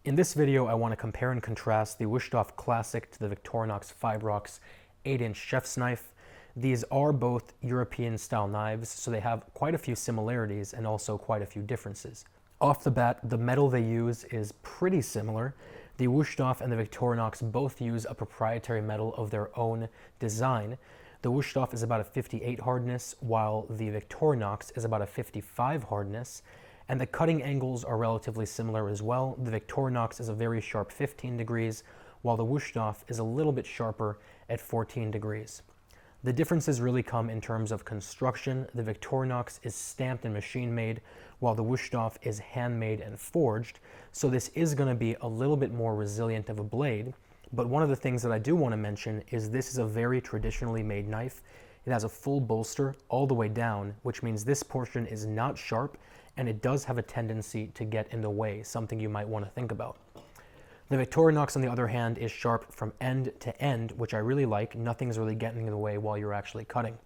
In this video, I want to compare and contrast the Wusthof Classic to the Victorinox Fibrox 8-inch chef's knife. These are both European-style knives, so they have quite a few similarities and also quite a few differences. Off the bat, the metal they use is pretty similar. The Wusthof and the Victorinox both use a proprietary metal of their own design. The Wusthof is about a 58 hardness, while the Victorinox is about a 55 hardness. And the cutting angles are relatively similar as well. The Victorinox is a very sharp 15 degrees, while the Wusthof is a little bit sharper at 14 degrees. The differences really come in terms of construction. The Victorinox is stamped and machine-made, while the Wusthof is handmade and forged, so this is going to be a little bit more resilient of a blade. But one of the things that I do want to mention is this is a very traditionally made knife. It has a full bolster all the way down, which means this portion is not sharp, and it does have a tendency to get in the way, something you might want to think about. The Victorinox, on the other hand, is sharp from end to end, which I really like. Nothing's really getting in the way while you're actually cutting.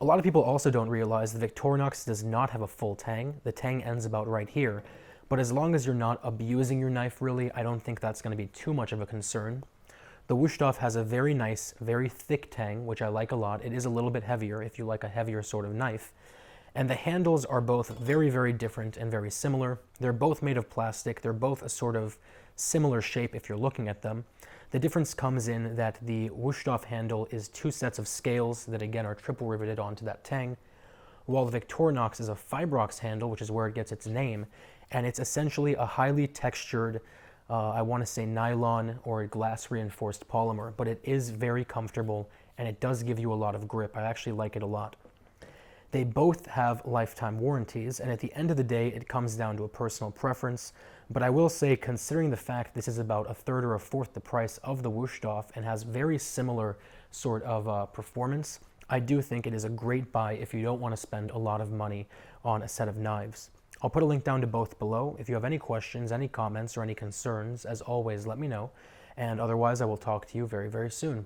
A lot of people also don't realize the Victorinox does not have a full tang. The tang ends about right here, but as long as you're not abusing your knife really, I don't think that's going to be too much of a concern. The Wusthof has a very nice, very thick tang, which I like a lot. It is a little bit heavier if you like a heavier sort of knife. And the handles are both very, very different and very similar. They're both made of plastic. They're both a sort of similar shape if you're looking at them. The difference comes in that the Wusthof handle is two sets of scales that again are triple riveted onto that tang, while the Victorinox is a Fibrox handle, which is where it gets its name, and it's essentially a highly textured, I want to say nylon or glass reinforced polymer, but it is very comfortable and it does give you a lot of grip. I actually like it a lot. They both have lifetime warranties, and at the end of the day, it comes down to a personal preference. But I will say, considering the fact this is about a third or a fourth the price of the Wusthof and has very similar sort of performance, I do think it is a great buy if you don't want to spend a lot of money on a set of knives. I'll put a link down to both below. If you have any questions, any comments, or any concerns, as always, let me know. And otherwise, I will talk to you very, very soon.